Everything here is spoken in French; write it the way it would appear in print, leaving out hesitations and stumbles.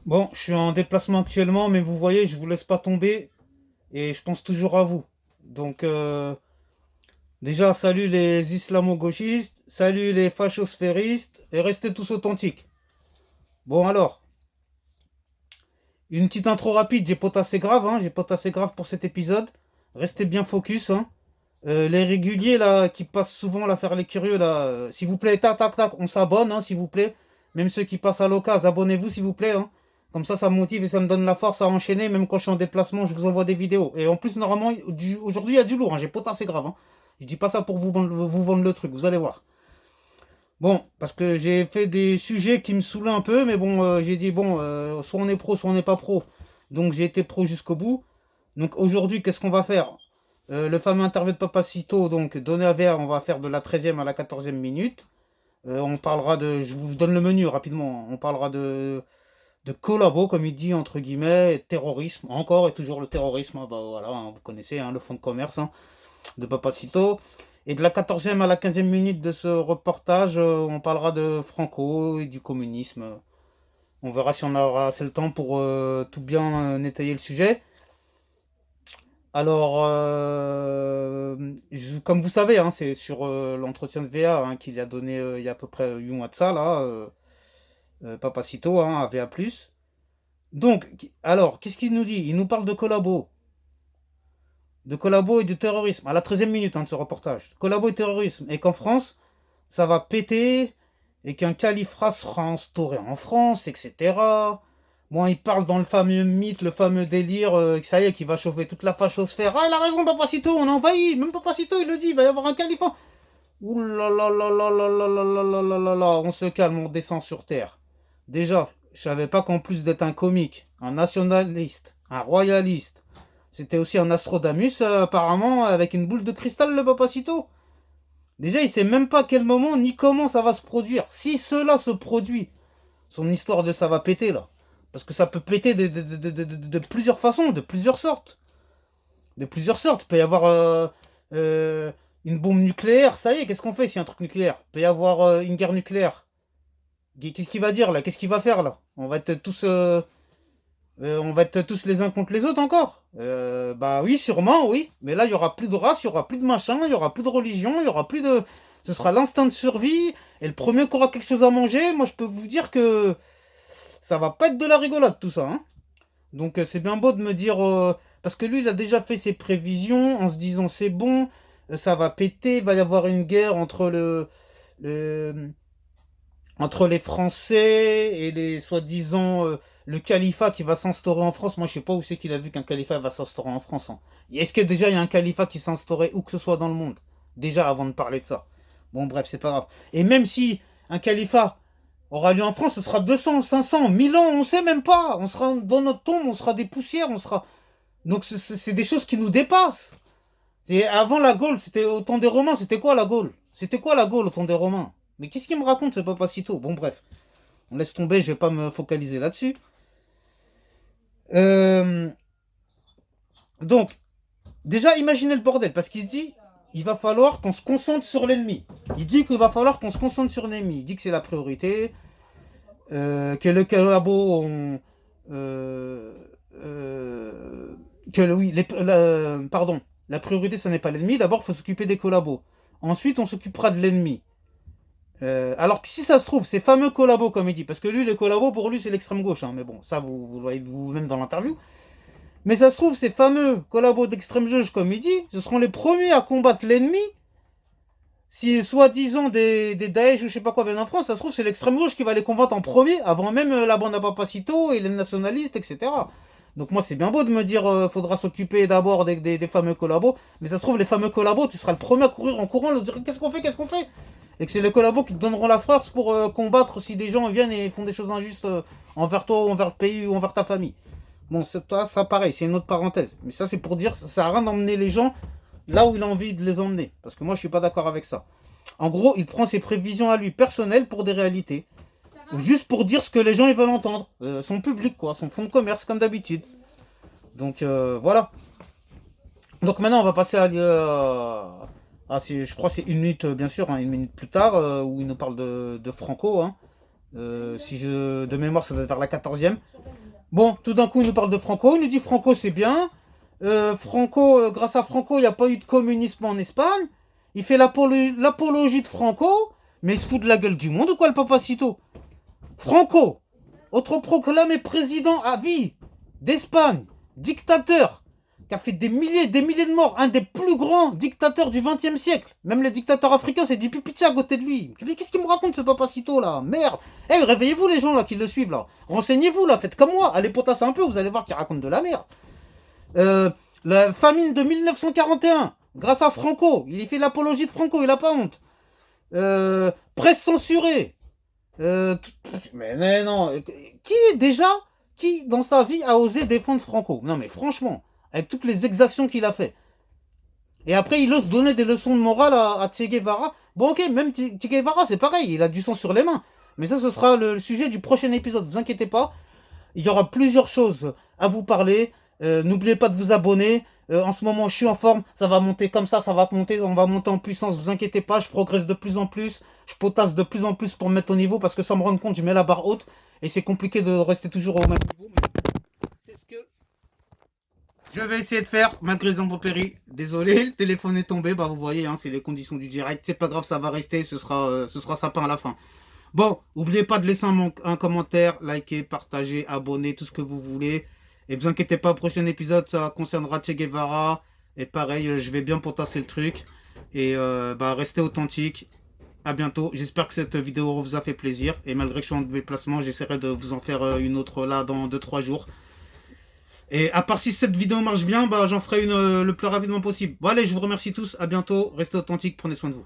Bon, je suis en déplacement actuellement, mais vous voyez, je vous laisse pas tomber et je pense toujours à vous. Donc, déjà, salut les islamo-gauchistes, salut les fachosphéristes et restez tous authentiques. Bon, alors, une petite intro rapide, j'ai potassé grave, hein, j'ai potassé grave pour cet épisode. Restez bien focus, hein. Les réguliers là qui passent souvent là faire les curieux là, s'il vous plaît, tac tac tac, on s'abonne, hein, s'il vous plaît. Même ceux qui passent à l'occasion, abonnez-vous s'il vous plaît, hein. Comme ça me motive et ça me donne la force à enchaîner. Même quand je suis en déplacement, je vous envoie des vidéos. Et en plus, normalement, aujourd'hui, il y a du lourd, hein, j'ai potassé grave, hein. Je dis pas ça pour vous vendre le truc, vous allez voir. Bon, parce que j'ai fait des sujets qui me saoulaient un peu, mais bon, j'ai dit, bon, soit on est pro, soit on n'est pas pro. Donc j'ai été pro jusqu'au bout. Donc aujourd'hui, qu'est-ce qu'on va faire? Le fameux interview de Papacito, donc donné à VR, on va faire de la 13e à la 14e minute. On parlera de. Je vous donne le menu rapidement. On parlera de collabo, comme il dit, entre guillemets, et terrorisme. Encore et toujours le terrorisme. Hein, bah, voilà, hein, vous connaissez hein, le fonds de commerce hein, de Papacito. Et de la 14e à la 15e minute de ce reportage, on parlera de Franco et du communisme. On verra si on aura assez le temps pour tout bien étayer le sujet. Alors, comme vous savez, hein, c'est sur l'entretien de VA hein, qu'il a donné il y a à peu près 8 mois de ça, là, Papacito, hein, à VA+. Donc, alors, qu'est-ce qu'il nous dit? Il nous parle de collabo et de terrorisme, à la 13e minute hein, de ce reportage. Collabo et terrorisme, et qu'en France, ça va péter, et qu'un califat sera instauré en France, etc. Bon, il parle dans le fameux mythe, le fameux délire, que ça y est, qui va chauffer toute la fachosphère. Ah, il a raison, Papacito, on a envahi. Même Papacito, il le dit, il va y avoir un califat. Ouh là là là là là là là là là là là là, on se calme, on descend sur terre. Déjà, je savais pas qu'en plus d'être un comique, un nationaliste, un royaliste, c'était aussi un Astrodamus, apparemment, avec une boule de cristal, le Papacito. Déjà, il sait même pas à quel moment ni comment ça va se produire. Si cela se produit, son histoire de ça va péter là. Parce que ça peut péter de plusieurs façons, de plusieurs sortes. De plusieurs sortes. Il peut y avoir une bombe nucléaire, ça y est, qu'est-ce qu'on fait s'il y a un truc nucléaire? Il peut y avoir une guerre nucléaire. Qu'est-ce qu'il va dire là? Qu'est-ce qu'il va faire là? On va être tous les uns contre les autres encore. Bah oui, sûrement, oui. Mais là, il y aura plus de race, il y aura plus de machin, il y aura plus de religion, il y aura plus de. Ce sera l'instinct de survie. Et le premier qui aura quelque chose à manger, moi je peux vous dire que ça va pas être de la rigolade tout ça. Hein. Donc c'est bien beau de me dire. Parce que lui, il a déjà fait ses prévisions en se disant c'est bon, ça va péter, il va y avoir une guerre le- entre les Français et les soi-disant le califat qui va s'instaurer en France. Moi, je sais pas où c'est qu'il a vu qu'un califat va s'instaurer en France. Hein. Est-ce que déjà il y a un califat qui s'instaurait où que ce soit dans le monde? Déjà, avant de parler de ça. Bon, bref, c'est pas grave. Et même si un califat aura lieu en France, ce sera 200, 500, 1000 ans, on sait même pas. On sera dans notre tombe, on sera des poussières, on sera. Donc c'est des choses qui nous dépassent. Et avant la Gaule, c'était au temps des Romains, c'était quoi la Gaule? C'était quoi la Gaule au temps des Romains? Mais qu'est-ce qu'il me raconte ce Papacito? Bon bref, on laisse tomber, je vais pas me focaliser là-dessus. Euh, donc, déjà imaginez le bordel, parce qu'il se dit, il va falloir qu'on se concentre sur l'ennemi. Il dit qu'il va falloir qu'on se concentre sur l'ennemi. Il dit que c'est la priorité, que le collabo, euh, euh, oui, pardon, la priorité, ce n'est pas l'ennemi. D'abord, il faut s'occuper des collabos. Ensuite, on s'occupera de l'ennemi. Alors que si ça se trouve, ces fameux collabos, comme il dit, parce que lui, les collabos, pour lui, c'est l'extrême gauche. Hein, mais bon, ça, vous le voyez vous-même dans l'interview. Mais ça se trouve, ces fameux collabos d'extrême gauche, comme il dit, ce seront les premiers à combattre l'ennemi. Si soi-disant des Daesh ou je sais pas quoi viennent en France, ça se trouve, c'est l'extrême gauche qui va les combattre en premier, avant même la bande à Papacito et les nationalistes, etc. Donc moi, c'est bien beau de me dire faudra s'occuper d'abord des fameux collabos, mais ça se trouve, les fameux collabos, tu seras le premier à courir en courant, leur dire qu'est-ce qu'on fait, qu'est-ce qu'on fait? Et que c'est les collabos qui te donneront la force pour combattre si des gens viennent et font des choses injustes envers toi, ou envers le pays, ou envers ta famille. Bon, ça pareil, c'est une autre parenthèse. Mais ça, c'est pour dire, ça sert à rien d'emmener les gens là où il a envie de les emmener. Parce que moi, je suis pas d'accord avec ça. En gros, il prend ses prévisions à lui personnelles pour des réalités. Juste pour dire ce que les gens ils veulent entendre. Son public, quoi, son fonds de commerce, comme d'habitude. Donc, voilà. Donc maintenant, on va passer je crois que c'est une minute, bien sûr, hein, une minute plus tard, où il nous parle de Franco. Hein. Si de mémoire, ça doit être vers la 14e. Bon, tout d'un coup, il nous parle de Franco. Il nous dit Franco, c'est bien. Franco, grâce à Franco, il n'y a pas eu de communisme en Espagne. Il fait l'apologie de Franco. Mais il se fout de la gueule du monde ou quoi, le Papacito? Franco, autoproclamé président à vie d'Espagne, dictateur, qui a fait des milliers de morts, un des plus grands dictateurs du XXe siècle. Même les dictateurs africains, c'est du pipicha à côté de lui. Mais qu'est-ce qu'il me raconte ce Papacito là? Merde. Eh, réveillez-vous les gens là qui le suivent là. Renseignez-vous là, faites comme moi. Allez potasser un peu, vous allez voir qu'il raconte de la merde. Euh, la famine de 1941, grâce à Franco. Il fait l'apologie de Franco, il a pas honte. Presse censurée. Mais non, qui dans sa vie a osé défendre Franco? Non mais franchement, avec toutes les exactions qu'il a fait. Et après, il ose donner des leçons de morale à Che Guevara. Bon ok, même Che Guevara, c'est pareil, il a du sang sur les mains. Mais ça, ce sera le sujet du prochain épisode, vous inquiétez pas. Il y aura plusieurs choses à vous parler. N'oubliez pas de vous abonner. En ce moment, je suis en forme. Ça va monter comme ça va monter. On va monter en puissance. Vous inquiétez pas. Je progresse de plus en plus. Je potasse de plus en plus pour me mettre au niveau parce que sans me rendre compte, je mets la barre haute. Et c'est compliqué de rester toujours au même niveau. Mais c'est ce que je vais essayer de faire malgré les intempéries. Désolé, le téléphone est tombé. Bah, vous voyez, hein, c'est les conditions du direct. C'est pas grave, ça va rester. Ce sera sapin à la fin. Bon, n'oubliez pas de laisser un commentaire, liker, partager, abonner, tout ce que vous voulez. Et vous inquiétez pas, au prochain épisode, ça concernera Che Guevara. Et pareil, je vais bien potasser le truc. Et bah, restez authentique. À bientôt. J'espère que cette vidéo vous a fait plaisir. Et malgré que je suis en déplacement, j'essaierai de vous en faire une autre là dans 2-3 jours. Et à part si cette vidéo marche bien, bah, j'en ferai une le plus rapidement possible. Bon allez, je vous remercie tous. À bientôt. Restez authentiques. Prenez soin de vous.